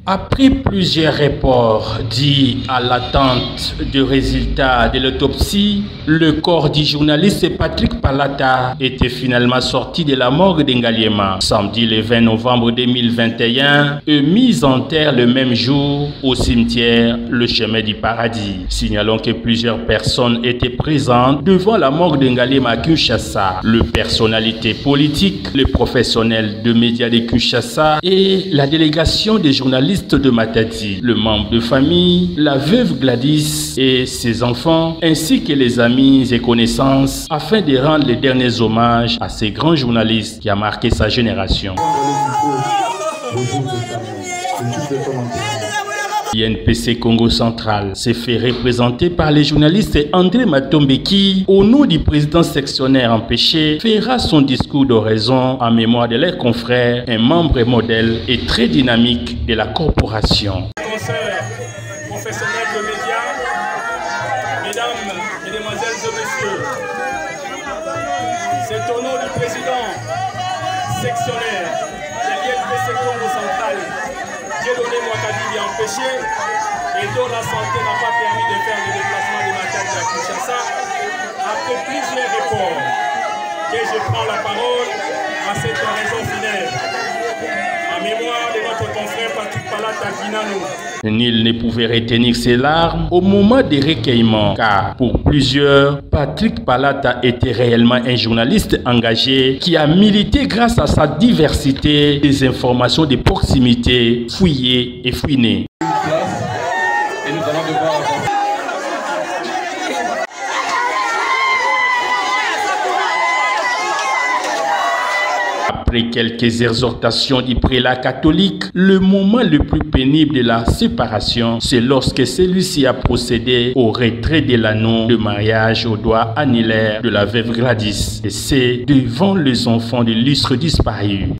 Après plusieurs reports dits à l'attente de résultats de l'autopsie, le corps du journaliste Patrick Palata était finalement sorti de la morgue d'Ngaliema samedi le 20 novembre 2021 et mis en terre le même jour au cimetière Le Chemin du Paradis. Signalons que plusieurs personnes étaient présentes devant la morgue d'Ngaliema à Kinshasa. Les personnalités politiques, les professionnels de médias de Kinshasa et la délégation des journalistes de Matadi, le membre de famille, la veuve Gladys et ses enfants, ainsi que les amis et connaissances, afin de rendre les derniers hommages à ces grands journalistes qui a marqué sa génération. INPC Congo Central s'est fait représenter par les journalistes André Matombe qui, au nom du président sectionnaire empêché, fera son discours d'oraison en mémoire de leurs confrères, un membre modèle et très dynamique de la corporation. Consoeurs, professionnels de médias, mesdames, mesdemoiselles et messieurs, c'est au nom du président sectionnaire de l'INPC Congo Central, Dieudonné Mwakadi empêché et dont la santé n'a pas permis de faire le déplacement de Matadi à Kinshasa. Après plusieurs reports, que je prends la parole à cette raison funèbre en mémoire de notre confrère Patrick Palata Kinano. Nul ne pouvait retenir ses larmes au moment des recueillements, car pour plusieurs, Patrick Palata était réellement un journaliste engagé qui a milité grâce à sa diversité des informations de proximité, fouillées et fouinées. Après quelques exhortations du prélat catholique, le moment le plus pénible de la séparation, c'est lorsque celui-ci a procédé au retrait de l'anneau de mariage au doigt annulaire de la veuve Gladys. Et c'est devant les enfants de l'illustre disparu.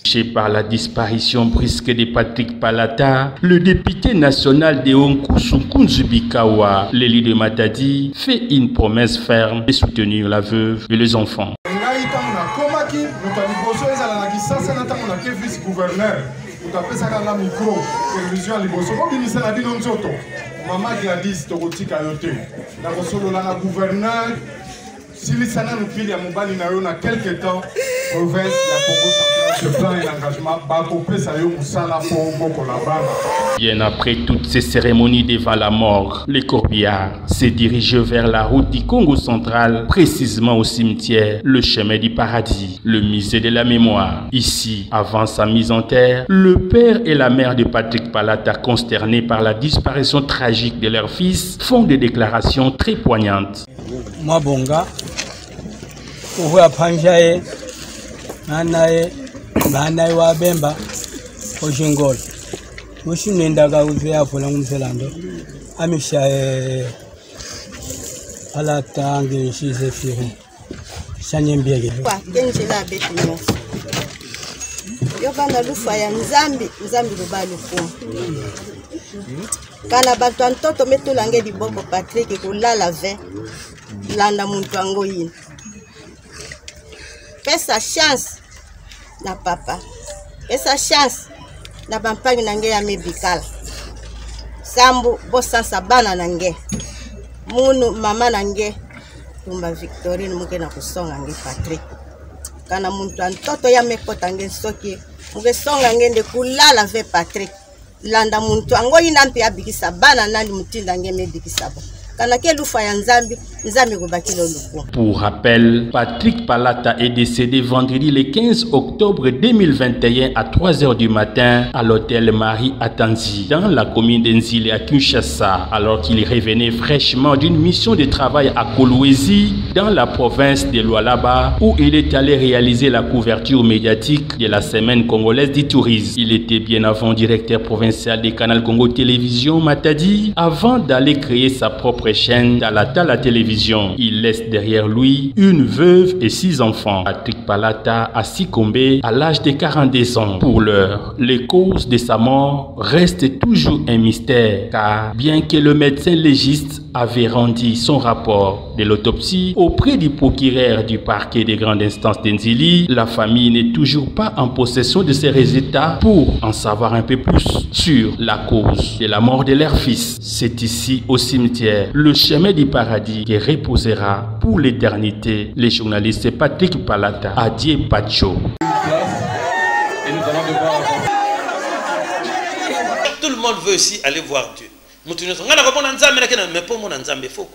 Touché par la disparition brusque de Patrick Palata, le député national de Onkusunkunzubikawa, l'élu de Matadi, fait une promesse ferme de soutenir la veuve et les enfants. Maman Gladys Torotika Yote, la Rosololana gouverneur, Silisana Nupili à Mobali Nayo, quelques temps, province de Congo Central, ce plan et l'engagement, Bakopé Sayo Moussala pour Boko Labana. Bien après toutes ces cérémonies devant la mort, les corbillards s'est dirigé vers la route du Congo Central, précisément au cimetière Le Chemin du Paradis, le musée de la mémoire. Ici, avant sa mise en terre, le père et la mère de Patrick Palata, consternés par la disparition tragique de leur fils, font des déclarations très poignantes. Moi bonga, uwe apanjaye, nanaye wa bemba, ojingol. Mushi nendaga uwe apola ngumselando, amisha Palata ange shize firu, shanye mbiege. Kwa kenjela betu nyonso. Yovana lufa ya nzambi lubali kwa. Kana bato antoto metulange liboko Patrick kulala ve. Landa muntu ango yin. Pesa chance na papa. Pesa chance na bampangi nange ya mebikala. Sambu bosansa bana nange. Munu mama nange. Tumba Victorine muke na kusonga nge Patrick. Kana muntu antoto ya mekota nge soki. Muke songa ngende kulala ve Patrick. Landa muntu ango yina mpe abikisa bana nani mutinda nge mebikisa bo. Pour rappel, Patrick Palata est décédé vendredi le 15 octobre 2021 à 3 h du matin à l'hôtel Marie Atanzi dans la commune d'Enzile à Kinshasa, alors qu'il revenait fraîchement d'une mission de travail à Kolwezi dans la province de Lualaba où il est allé réaliser la couverture médiatique de la semaine congolaise du tourisme. Il était bien avant directeur provincial des canaux Congo Télévision Matadi avant d'aller créer sa propre chaîne à la télévision. télévision. Il laisse derrière lui une veuve et 6 enfants. Patrick Palata a succombé à l'âge de 42 ans. Pour l'heure, les causes de sa mort restent toujours un mystère, car bien que le médecin légiste avait rendu son rapport de l'autopsie auprès du procureur du parquet des grandes instances d'Enzili, la famille n'est toujours pas en possession de ces résultats pour en savoir un peu plus sur la cause de la mort de leur fils. C'est ici au cimetière, le chemin du paradis, qui reposera pour l'éternité le journaliste Patrick Palata à Dié-Pacho. Tout le monde veut aussi aller voir Dieu. Mais pour mon Nzambe, il faut